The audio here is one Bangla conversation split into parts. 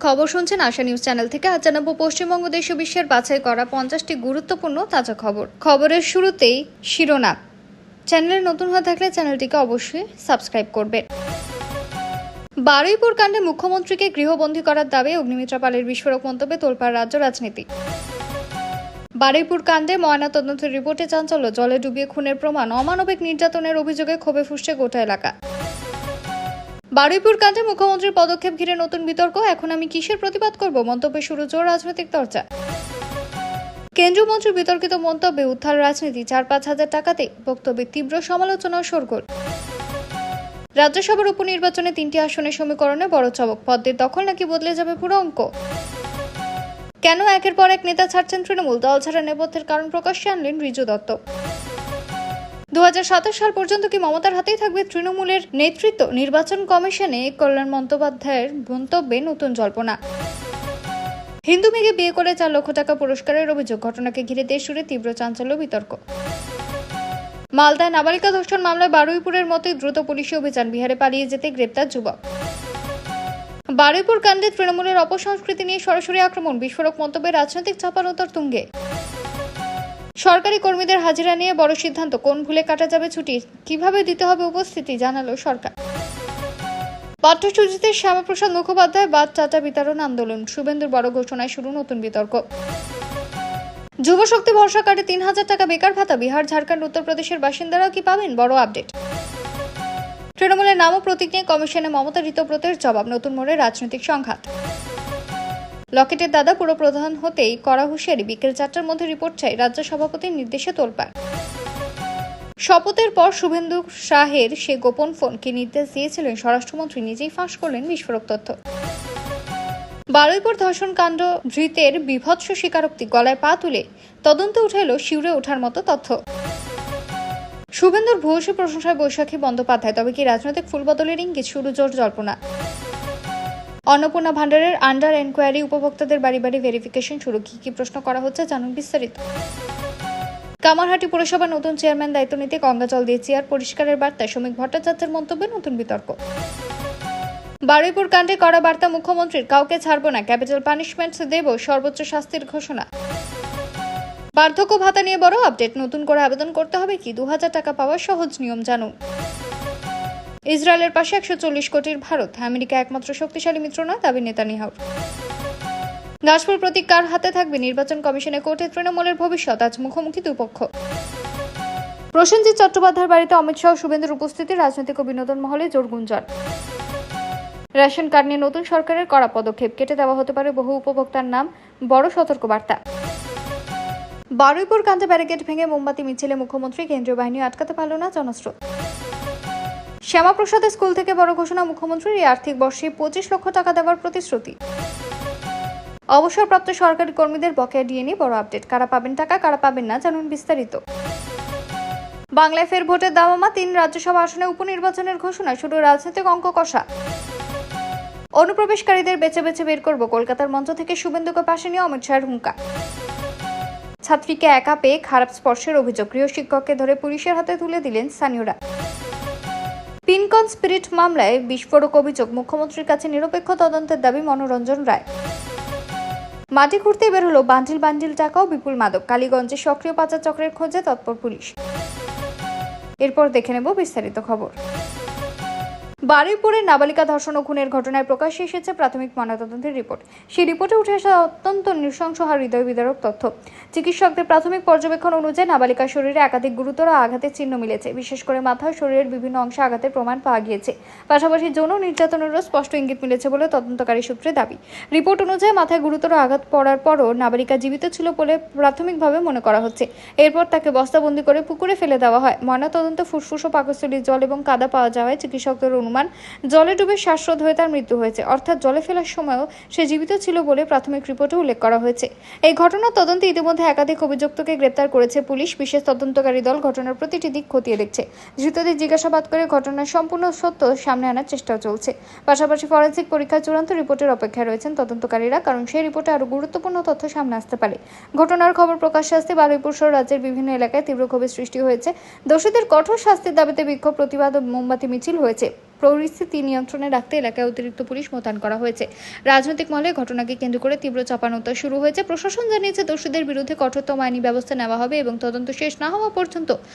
খবর শুনছেন আশা নিউজ চ্যানেল থেকে। আজ জানাবো পশ্চিমবঙ্গ দেশ ও বিশ্বের বাছাই করা 50টি গুরুত্বপূর্ণ তাজা খবর। খবরের শুরুতেই শিরোনাম। চ্যানেলে নতুন হয়ে থাকলে চ্যানেলটিকে অবশ্যই সাবস্ক্রাইব করবেন। বারুইপুর কাণ্ডে মুখ্যমন্ত্রীকে গৃহবন্দী করার দাবি অগ্নিমিত্রা পালের বিস্ফোরক মন্তব্যে তোলপাড় রাজ্য রাজনীতি। বারুইপুর কাণ্ডে ময়নাতদন্তের রিপোর্টে চাঞ্চল্য, জলে ডুবিয়ে খুনের প্রমাণ, অমানবিক নির্যাতনের অভিযোগে ক্ষোভে ফুঁসছে গোটা এলাকা। বারুইপুর কাণ্ডে মুখ্যমন্ত্রীর পদক্ষেপ ঘিরে নতুন বিতর্ক, এখন আমি কিসের প্রতিবাদ করব, মন্তব্যে শুরু জোর রাজনৈতিক চর্চা। কেন্দ্রীয় মন্ত্রীর বিতর্কিত মন্তব্যে উত্থাল রাজনীতি, 4-5 হাজার টাকাতে বক্তব্যে তীব্র সমালোচনা ও শোরগোল। রাজ্যসভার উপনির্বাচনে 3টি আসনের সমীকরণে বড় চমক, পদ্মের দখল নাকি বদলে যাবে পুরো অঙ্ক। কেন একের পর এক নেতা ছাড়ছেন তৃণমূল, দল ছাড়া নেপথ্যের কারণ প্রকাশ্যে আনলেন ঋজু দত্ত। 2027 সাল পর্যন্ত কি মমতার হাতেই থাকবে তৃণমূলের নেতৃত্ব, নির্বাচন কমিশনে কল্যাণ বন্দ্যোপাধ্যায়ের মন্তব্যে নতুন জল্পনা। হিন্দু মেয়েকে বিয়ে করে 4 লক্ষ টাকা পুরস্কারের অভিযোগ, ঘটনাকে ঘিরে দেশ জুড়ে তীব্র চাঞ্চল্য বিতর্ক। মালদায় নাবালিকা ধর্ষণ মামলায় বারুইপুরের মতোই দ্রুত পুলিশি অভিযান, বিহারে পালিয়ে যেতে গ্রেপ্তার যুবক। বারুইপুর কাণ্ডে তৃণমূলের অপসংস্কৃতি নিয়ে সরাসরি আক্রমণ, বিস্ফোরক মন্তব্যে রাজনৈতিক চাপানোতর তুঙ্গে। সরকারি কর্মীদের হাজিরা নিয়ে বড় সিদ্ধান্ত, কোন ভুলে কাটা যাবে ছুটি, কিভাবে দিতে হবে উপস্থিতি জানালো সরকার। পাঠ্যসূচিতে শ্যামাপ্রসাদ মুখোপাধ্যায় বাদ চাটা বিতরণ আন্দোলন, শুভেন্দুর বড় ঘোষণায় শুরু নতুন বিতর্ক। যুব শক্তি ভরসা কার্ডে 3,000 টাকা বেকার ভাতা, বিহার, ঝাড়খণ্ড, উত্তরপ্রদেশের বাসিন্দারাও কি পাবেন, বড় আপডেট। তৃণমূলের নাম ও প্রতীক নিয়ে কমিশনে মমতা ঋতব্রতের জবাব, নতুন মোড়ে রাজনৈতিক সংঘাত। লকেটের দাদা পুরো প্রধান হতেই কড়া হুঁশিয়ারি, বিকেল 4টার মধ্যে রিপোর্ট চাই, রাজ্য সভাপতির নির্দেশে তোলপাড়। শপথের পর শুভেন্দু শাহের সে গোপন ফোন কি নির্দেশ দিয়েছিলেন স্বরাষ্ট্রমন্ত্রী, নিজেই ফাঁস করলেন বিস্ফোরক তথ্য। বারুইপুর ধর্ষণ কাণ্ড, ধৃতের বিভৎস স্বীকারোক্তি, গলায় পা তুলে তদন্তে উঠে এলো শিউরে ওঠার মতো তথ্য। শুভেন্দুর ভূয়সী প্রশংসায় বৈশাখী বন্দ্যোপাধ্যায়, তবে কি রাজনৈতিক ফুলবদলের ইঙ্গিত, শুরু জোর জল্পনা। অন্নপূর্ণা ভান্ডারের আন্ডার এনকোয়ারি, উপভোক্তাদের বাড়ি বাড়ি ভেরিফিকেশন শুরু, কি প্রশ্ন করা হচ্ছে জানুন বিস্তারিত। কামারহাটি পুরসভার নতুন চেয়ারম্যান দায়িত্ব নিতে গঙ্গা জল দিয়ে চেয়ার পরিষ্কারের বার্তায় শ্রমিক ভট্টাচার্যের মন্তব্যে নতুন বিতর্ক। বারুইপুর কাণ্ডে কড়া বার্তা মুখ্যমন্ত্রীর, কাউকে ছাড়ব না, ক্যাপিটাল পানিশমেন্ট দেব, সর্বোচ্চ শাস্তির ঘোষণা। বার্ধক্য ভাতা নিয়ে বড় আপডেট, নতুন করে আবেদন করতে হবে কি, 2,000 টাকা পাওয়ার সহজ নিয়ম জানুন। ইসরায়েলের পাশে 140 কোটির ভারত, আমেরিকা একমাত্র শক্তিশালী মিত্র নয়, দাবি নেতানিয়াহুর। গাছফুল প্রতীক কার হাতে থাকবে, নির্বাচন কমিশনে কোর্টে তৃণমূলের ভবিষ্যৎ, আজ মুখোমুখি দুপক্ষ। প্রসেনজিৎ চট্টোপাধ্যায়ের বাড়িতে অমিত শাহ শুভেন্দুর উপস্থিতি, রাজনৈতিক ও বিনোদন মহলে জোর গুঞ্জন। রেশন কার্ড নিয়ে নতুন সরকারের কড়া পদক্ষেপ, কেটে দেওয়া হতে পারে বহু উপভোক্তার নাম, বড় সতর্কবার্তা। বারুইপুর কাণ্ডে ব্যারিকেড ভেঙে মোমবাতি মিছিলে মুখ্যমন্ত্রী, কেন্দ্রীয় বাহিনী আটকাতে পারল না জনস্রোত। শ্যামাপ্রসাদের স্কুল থেকে বড় ঘোষণা মুখ্যমন্ত্রীর, এই আর্থিক বর্ষে 25 লক্ষ টাকা দেওয়ার প্রতিশ্রুতি। অবসরপ্রাপ্ত সরকারি কর্মীদের বকেয়া ডিএ নিয়ে বড় আপডেট, কারা পাবেন টাকা, কারা পাবেন না জানুন বিস্তারিত। বাংলায় ফের ভোটের দামামা, 3 রাজ্যসভা আসনে উপনির্বাচনের ঘোষণা, শুরু রাজনৈতিক অঙ্ক কষা। অনুপ্রবেশকারীদের বেছে বেছে বের করব, কলকাতার মঞ্চ থেকে শুভেন্দুকে পাশে নিয়ে অমিত শাহের হুঙ্কার। ছাত্রীকে একা পেয়ে খারাপ স্পর্শের অভিযোগ, গৃহশিক্ষককে ধরে পুলিশের হাতে তুলে দিলেন স্থানীয়রা। পিনকন স্পিরিট মামলায় বিস্ফোরক অভিযোগ, মুখ্যমন্ত্রীর কাছে নিরপেক্ষ তদন্তের দাবি মনোরঞ্জন রায়। মাটি খুঁড়তে বের হলো বান্ডিল বান্ডিল টাকা ও বিপুল মাদক, কালীগঞ্জে সক্রিয় পাচার চক্রের খোঁজে তৎপর পুলিশ। এরপর দেখে নেব বিস্তারিত খবর। বারুইপুরের নাবালিকা ধর্ষণ ও খুনের ঘটনায় প্রকাশ্যে এসেছে প্রাথমিক ময়নাতদন্তের রিপোর্ট। সেই রিপোর্টে উঠে আসা অত্যন্ত নৃশংস আর হৃদয় বিদারক তথ্য। চিকিৎসকদের প্রাথমিক পর্যবেক্ষণ অনুযায়ী নাবালিকার শরীরে একাধিক গুরুতর আঘাতের চিহ্ন মিলেছে, বিশেষ করে মাথা ও শরীরের বিভিন্ন অংশে আঘাতের প্রমাণ পাওয়া গিয়েছে। পাশাপাশি যৌন নির্যাতনেরও স্পষ্ট ইঙ্গিত মিলেছে বলে তদন্তকারী সূত্রে দাবি। রিপোর্ট অনুযায়ী মাথায় গুরুতর আঘাত পড়ার পরও নাবালিকা জীবিত ছিল বলে প্রাথমিকভাবে মনে করা হচ্ছে। এরপর তাকে বস্তাবন্দি করে পুকুরে ফেলে দেওয়া হয়। ময়নাতদন্তে ফুসফুস ও পাকস্থলীর জল এবং কাদা পাওয়া যাওয়ায় চিকিৎসকদের অনুমান জলে ডুবে শ্বাসরোধ হয়ে তার মৃত্যু হয়েছে, অর্থাৎ জলে ফেলার সময়ও সে জীবিত ছিল বলে প্রাথমিক রিপোর্টে উল্লেখ করা হয়েছে। এই ঘটনার তদন্তে ইতিমধ্যে একাধিক অভিযুক্তকে গ্রেপ্তার করেছে পুলিশ। বিশেষ তদন্তকারী দল ঘটনার প্রতিটি দিক খতিয়ে দেখছে। ধৃতদের জিজ্ঞাসাবাদ করে ঘটনার সম্পূর্ণ সত্য সামনে আনার চেষ্টাও চলছে। পাশাপাশি ফরেনসিক পরীক্ষার চূড়ান্ত রিপোর্টের অপেক্ষায় রয়েছেন তদন্তকারীরা, কারণ সেই রিপোর্টে আরও গুরুত্বপূর্ণ তথ্য সামনে আসতে পারে। ঘটনার খবর প্রকাশ্যে আসতে বারুইপুর সহ রাজ্যের বিভিন্ন এলাকায় তীব্র ক্ষোভের সৃষ্টি হয়েছে। দোষীদের কঠোর শাস্তির দাবিতে বিক্ষোভ, প্রতিবাদ ও মোমবাতি মিছিল হয়েছে। পরিস্থিতি নিয়ন্ত্রণে রাখতে এলাকায় অতিরিক্ত পুলিশ মোতায়েন করা হয়েছে। রাজনৈতিক মহলে ঘটনাকে কেন্দ্র করে তীব্র চাপানোতর শুরু হয়েছে। প্রশাসন জানিয়েছে দোষীদের বিরুদ্ধে কঠোরতম আইনি ব্যবস্থা নেওয়া হবে এবং তদন্ত শেষ না হওয়া পর্যন্ত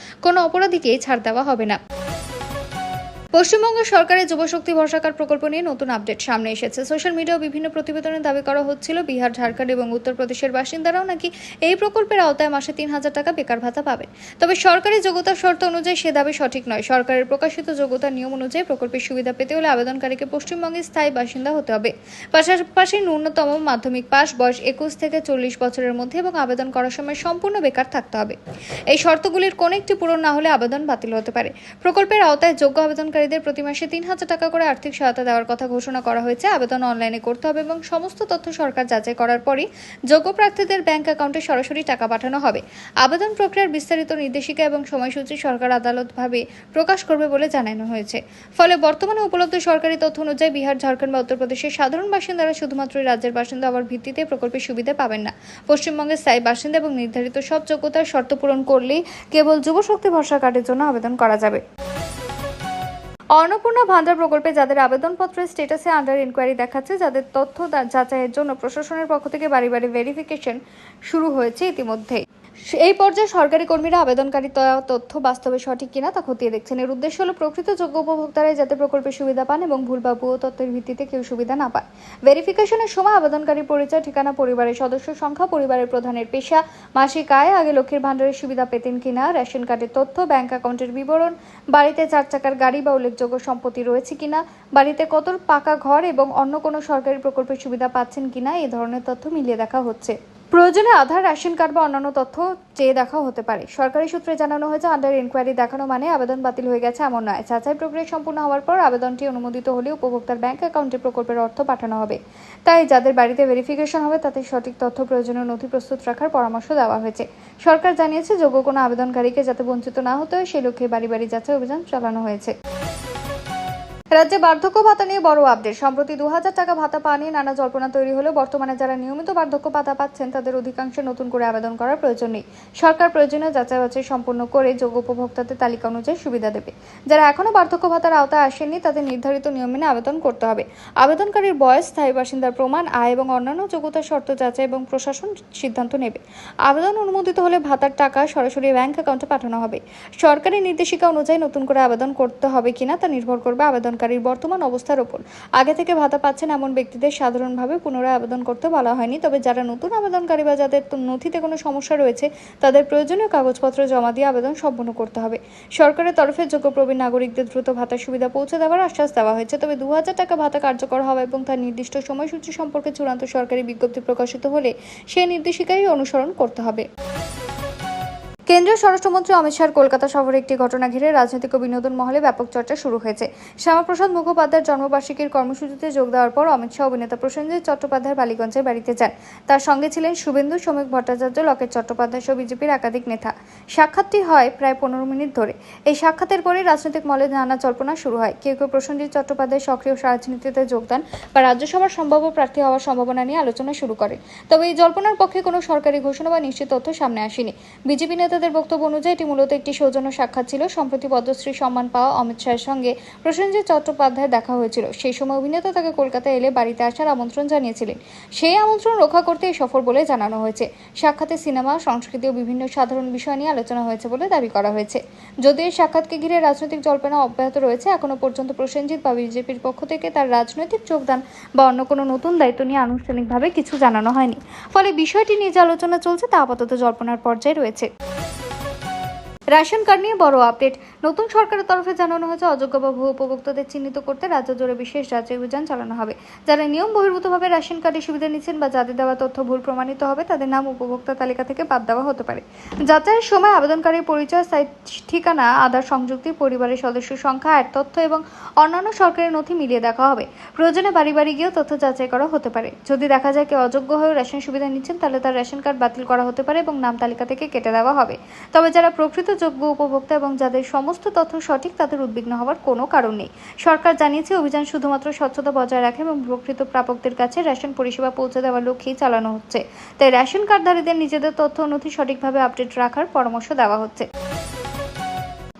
কোনো অপরাধীকে ছাড় দেওয়া হবে না। পশ্চিমবঙ্গ সরকারের যুবশক্তি ভরসাকার প্রকল্প নিয়ে নতুন আপডেট সামনে এসেছে। সোশ্যাল মিডিয়ায় বিভিন্ন প্রতিবেদনে দাবি করা হচ্ছিল বিহার, ঝাড়খণ্ড এবং উত্তরপ্রদেশের বাসিন্দারাও নাকি এই প্রকল্পের আওতায় মাসে ৩,০০০ টাকা বেকার ভাতা পাবেন। তবে সরকারি যোগ্যতার শর্ত অনুযায়ী সে দাবি সঠিক নয়। সরকারের প্রকাশিত যোগ্যতার নিয়ম অনুযায়ী প্রকল্পের সুবিধা পেতে হলে আবেদনকারীকে পশ্চিমবঙ্গের স্থায়ী বাসিন্দা হতে হবে, পাশাপাশি ন্যূনতম মাধ্যমিক পাস, বয়স ২১ থেকে ৪০ বছরের মধ্যে এবং আবেদন করার সময় সম্পূর্ণ বেকার থাকতে হবে। এই শর্তগুলির কোনো একটি পূরণ না হলে আবেদন বাতিল হতে পারে। প্রকল্পের আওতায় যোগ্য আবেদনকারীদের প্রতি মাসে ৩,০০০ টাকা করে আর্থিক সহায়তা দেওয়ার কথা ঘোষণা করা হয়েছে। আবেদন অনলাইনে করতে হবে এবং সমস্ত তথ্য সরকার যাচাই করার পরই যোগ্য প্রার্থীদের ব্যাংক অ্যাকাউন্টে সরাসরি টাকা পাঠানো হবে। আবেদন প্রক্রিয়ার বিস্তারিত নির্দেশিকা এবং সময়সূচি সরকার আদালতভাবে প্রকাশ করবে বলে জানানো হয়েছে। ফলে বর্তমানে উপলব্ধ সরকারি তথ্য অনুযায়ী বিহার, ঝাড়খণ্ড বা উত্তরপ্রদেশের সাধারণ বাসিন্দারা শুধুমাত্র রাজ্যের বাসিন্দা হওয়ার ভিত্তিতে প্রকল্পের সুবিধা পাবেন না। পশ্চিমবঙ্গের স্থায়ী বাসিন্দা এবং নির্ধারিত সব যোগ্যতার শর্ত পূরণ করলেই কেবল যুবশক্তি ভরসা কার্ডের জন্য আবেদন করা যাবে। অন্নপূর্ণা ভান্ডার প্রকল্পে যাদের আবেদনপত্রের স্ট্যাটাসে আন্ডার ইনকোয়ারি দেখাচ্ছে, যাদের তথ্য যাচাইয়ের জন্য প্রশাসনের পক্ষ থেকে বাড়ি বাড়ি ভেরিফিকেশন শুরু হয়েছে ইতিমধ্যেই। এই পর্যায়ে সরকারি কর্মীরা আবেদনকারী তথ্য বাস্তবে সঠিক কিনা তা খতিয়ে দেখছেন। এর উদ্দেশ্য হল প্রকৃত যোগ্য উপভোক্তারাই যাতে প্রকল্পের সুবিধা পান এবং ভুল বা ভুয়ো তথ্যের ভিত্তিতে কেউ সুবিধা না পায়। ভেরিফিকেশনের সময় আবেদনকারী পরিচয়, ঠিকানা, পরিবারের সদস্য সংখ্যা, পরিবারের প্রধানের পেশা, মাসিক আয়, আগে লক্ষ্মীর ভান্ডারের সুবিধা পেতেন কিনা, রেশন কার্ডের তথ্য, ব্যাংক অ্যাকাউন্টের বিবরণ, বাড়িতে ৪ চাকার গাড়ি বা উল্লেখযোগ্য সম্পত্তি রয়েছে কিনা, বাড়িতে কত পাকা ঘর এবং অন্য কোনো সরকারি প্রকল্পের সুবিধা পাচ্ছেন কিনা এই ধরনের তথ্য মিলিয়ে দেখা হচ্ছে। প্রয়োজনে আধার, রেশন কার্ড বা অন্যান্য তথ্য চেয়ে দেখাও হতে পারে। সরকারি সূত্রে জানানো হয়েছে আন্ডার ইনকোয়ারি দেখানো মানে আবেদন বাতিল হয়ে গেছে এমন নয়। যাচাই প্রক্রিয়া সম্পূর্ণ হওয়ার পর আবেদনটি অনুমোদিত হলে উপভোক্তার ব্যাংক অ্যাকাউন্টে প্রকল্পের অর্থ পাঠানো হবে। তাই যাদের বাড়িতে ভেরিফিকেশন হবে তাতে সঠিক তথ্য, প্রয়োজনীয় নথি প্রস্তুত রাখার পরামর্শ দেওয়া হয়েছে। সরকার জানিয়েছে যোগ্য কোনো আবেদনকারীকে যাতে বঞ্চিত না হতে হয় সেই লক্ষ্যে বাড়ি বাড়ি যাচাই অভিযান চালানো হয়েছে। রাজ্যে বার্ধক্য ভাতা নিয়ে বড় আপডেট। সম্প্রতি ২,০০০ টাকা ভাতা পাওয়া নিয়ে নানা জল্পনা তৈরি হলেও বর্তমানে যারা নিয়মিত বার্ধক্য ভাতা পাচ্ছেন তাদের অধিকাংশ নতুন করে আবেদন করার প্রয়োজন নেই। সরকার প্রয়োজনীয় যাচাই বাছাই সম্পূর্ণ করে যোগ্য উপভোক্তাদের তালিকা অনুযায়ী সুবিধা দেবে। যারা এখনো বার্ধক্য ভাতার আওতায় আসেননি তাদের নির্ধারিত নিয়ম মেনে আবেদন করতে হবে। আবেদনকারীর বয়স, স্থায়ী বাসিন্দার প্রমাণ, আয় এবং অন্যান্য যোগ্যতার শর্ত যাচাই এবং প্রশাসন সিদ্ধান্ত নেবে। আবেদন অনুমোদিত হলে ভাতার টাকা সরাসরি ব্যাংক অ্যাকাউন্টে পাঠানো হবে। সরকারি নির্দেশিকা অনুযায়ী নতুন করে আবেদন করতে হবে কিনা তা নির্ভর করবে আবেদনকারীর বর্তমান অবস্থার উপর। আগে থেকে ভাতা পাচ্ছেন এমন ব্যক্তিদের সাধারণভাবে পুনরায় আবেদন করতে বলা হয়নি। তবে যারা নতুন আবেদনকারী বা যাদের নথিতে কোনো সমস্যা রয়েছে তাদের প্রয়োজনীয় কাগজপত্র জমা দিয়ে আবেদন সম্পন্ন করতে হবে। সরকারের তরফে যোগ্য প্রবীণ নাগরিকদের দ্রুত ভাতার সুবিধা পৌঁছে দেওয়ার আশ্বাস দেওয়া হয়েছে। তবে ২,০০০ টাকা ভাতা কার্যকর হওয়া এবং তার নির্দিষ্ট সময়সূচি সম্পর্কে চূড়ান্ত সরকারি বিজ্ঞপ্তি প্রকাশিত হলে সেই নির্দেশিকাই অনুসরণ করতে হবে। কেন্দ্রীয় স্বরাষ্ট্রমন্ত্রী অমিত শাহর কলকাতা সফরে একটি ঘটনা ঘিরে রাজনৈতিক ও বিনোদন মহলে ব্যাপক চর্চা শুরু হয়েছে। শ্যামাপ্রসাদ মুখোপাধ্যায়ের জন্মবার্ষিকীর কর্মসূচিতে যোগ দেওয়ার পর অমিত শাহ অভিনেতা প্রসেনজিৎ চট্টোপাধ্যায়ের বালিগঞ্জের বাড়িতে যান। তার সঙ্গে ছিলেন শুভেন্দু, শ্রমিক ভট্টাচার্য, লকেট চট্টোপাধ্যায় সহ বিজেপির একাধিক নেতা। সাক্ষাৎটি হয় প্রায় ১৫ মিনিট ধরে। এই সাক্ষাতের পরেই রাজনৈতিক মহলে নানা জল্পনা শুরু হয়। কেউ কেউ প্রসেনজিৎ চট্টোপাধ্যায় সক্রিয় রাজনীতিতে যোগদান বা রাজ্যসভার সম্ভাব্য প্রার্থী হওয়ার সম্ভাবনা নিয়ে আলোচনা শুরু করে। তবে এই জল্পনার পক্ষে কোনো সরকারি ঘোষণা বা নিশ্চিত তথ্য সামনে আসেনি। বিজেপি নেতাদের বক্তব্য অনুযায়ী এটি মূলত একটি সৌজন্য সাক্ষাৎ ছিল। সম্প্রতি পদ্মশ্রী সম্মান পাওয়া অমিত শাহের সঙ্গে প্রসেনজিৎ চট্টোপাধ্যায় দেখা হয়েছিল। সেই সময় অভিনেতা তাকে কলকাতায় এলে বাড়িতে আসার আমন্ত্রণ জানিয়েছিলেন। সেই আমন্ত্রণ রক্ষা করতে এই সফর বলে জানানো হয়েছে। সাক্ষাতে সিনেমা, সংস্কৃতি ও বিভিন্ন সাধারণ বিষয় নিয়ে আলোচনা হয়েছে বলে দাবি করা হয়েছে। যদিও এই সাক্ষাৎকে ঘিরে রাজনৈতিক জল্পনা অব্যাহত রয়েছে, এখনো পর্যন্ত প্রসেনজিৎ বা বিজেপির পক্ষ থেকে তার রাজনৈতিক যোগদান বা অন্য কোনো নতুন দায়িত্ব নিয়ে আনুষ্ঠানিকভাবে কিছু জানানো হয়নি। ফলে বিষয়টি নিয়ে যে আলোচনা চলছে তা আপাতত জল্পনার পর্যায়ে রয়েছে। রেশন কার্ড নিয়ে বড় আপডেট। নতুন সরকারের তরফে জানানো হয়েছে অযোগ্য বা ভুয়ো উপভোক্তাদের চিহ্নিত করতে রাজ্য জুড়ে বিশেষ যাচাই অভিযান চালানো হবে। যারা নিয়ম বহির্ভূতভাবে রেশন কার্ডের সুবিধা নিচ্ছেন বা যাদের দেওয়া তথ্য ভুল প্রমাণিত হবে তাদের নাম উপভোক্তা তালিকা থেকে বাদ দেওয়া হতে পারে। যাচাইয়ের সময় আবেদনকারীর পরিচয়, স্থায়ী ঠিকানা, আধার সংযুক্তি, পরিবারের সদস্য সংখ্যা, আয়ের তথ্য এবং অন্যান্য সরকারি নথি মিলিয়ে দেখা হবে। প্রয়োজনে বাড়ি বাড়ি গিয়েও তথ্য যাচাই করা হতে পারে। যদি দেখা যায় কেউ অযোগ্য হয়েও রেশন সুবিধা নিচ্ছেন তাহলে তার রেশন কার্ড বাতিল করা হতে পারে এবং নাম তালিকা থেকে কেটে দেওয়া হবে। তবে যারা প্রকৃত যোগ্য উপভোক্তা এবং যাদের সমস্ত তথ্য সঠিক তাদের উদ্বিগ্ন হওয়ার কোনো কারণ নেই। সরকার জানিয়েছে অভিযান শুধুমাত্র স্বচ্ছতা বজায় রাখে এবং প্রকৃত প্রাপকদের কাছে রেশন পরিষেবা পৌঁছে দেওয়ার লক্ষ্যেই চালানো হচ্ছে। তাই রেশন কার্ডধারীদের নিজেদের তথ্য ও নথি সঠিকভাবে আপডেট রাখার পরামর্শ দেওয়া হচ্ছে।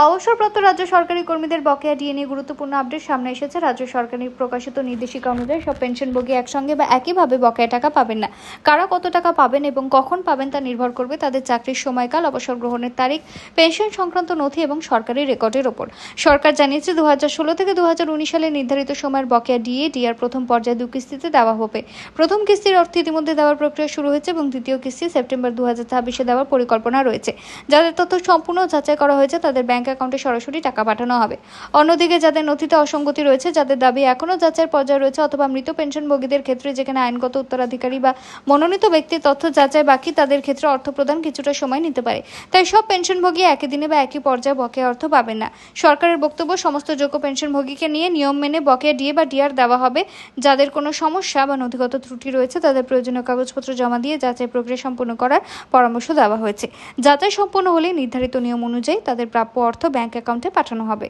অবসরপ্রাপ্ত রাজ্য সরকারি কর্মীদের বকেয়া ডিএ নিয়ে গুরুত্বপূর্ণ আপডেট সামনে এসেছে। রাজ্য সরকারের প্রকাশিত নির্দেশিকা অনুযায়ী সব পেনশনভোগী একসঙ্গে বা একইভাবে বকেয়া টাকা পাবেন না। কারা কত টাকা পাবেন এবং কখন পাবেন তা নির্ভর করবে তাদের চাকরির সময়কাল, অবসর গ্রহণের তারিখ, পেনশন সংক্রান্ত নথি এবং সরকারি রেকর্ডের ওপর। সরকার জানিয়েছে 2016 থেকে 2019 সালে নির্ধারিত সময়ের বকেয়া ডিআর প্রথম পর্যায়ে 2 কিস্তিতে দেওয়া হবে। প্রথম কিস্তির অর্থ ইতিমধ্যে দেওয়ার প্রক্রিয়া শুরু হয়েছে এবং দ্বিতীয় কিস্তি সেপ্টেম্বর 2026-এ দেওয়ার পরিকল্পনা রয়েছে। যাদের তথ্য সম্পূর্ণ যাচাই করা হয়েছে তাদের ব্যাংক অ্যাকাউন্টে সরাসরি টাকা পাঠানো হবে। অন্যদিকে যাদের নথিতে অসঙ্গতি রয়েছে, যাদের দাবি এখনও যাচাইয়ের পর্যায়ে রয়েছে অথবা মৃত পেনশনভোগীদের ক্ষেত্রে যেখানে আইনগত উত্তরাধিকারী বা মনোনীত ব্যক্তির তথ্য যাচাই বাকি, তাদের ক্ষেত্রে অর্থ প্রদান কিছুটা সময় নিতে পারে। তাই সব পেনশনভোগী একই দিনে বা একই পর্যায়ে বকেয়া অর্থ পাবেন না। সরকারের বক্তব্য, সমস্ত যোগ্য পেনশনভোগীকে নিয়ে নিয়ম মেনে বকেয়া ডিএ বা ডিআর দেওয়া হবে। যাদের কোনো সমস্যা বা নথিগত ত্রুটি রয়েছে তাদের প্রয়োজনীয় কাগজপত্র জমা দিয়ে যাচাই প্রক্রিয়া সম্পন্ন করার পরামর্শ দেওয়া হয়েছে। যাচাই সম্পন্ন হলে নির্ধারিত নিয়ম অনুযায়ী তাদের প্রাপ্য অর্থ ব্যাংক অ্যাকাউন্টে পাঠানো হবে।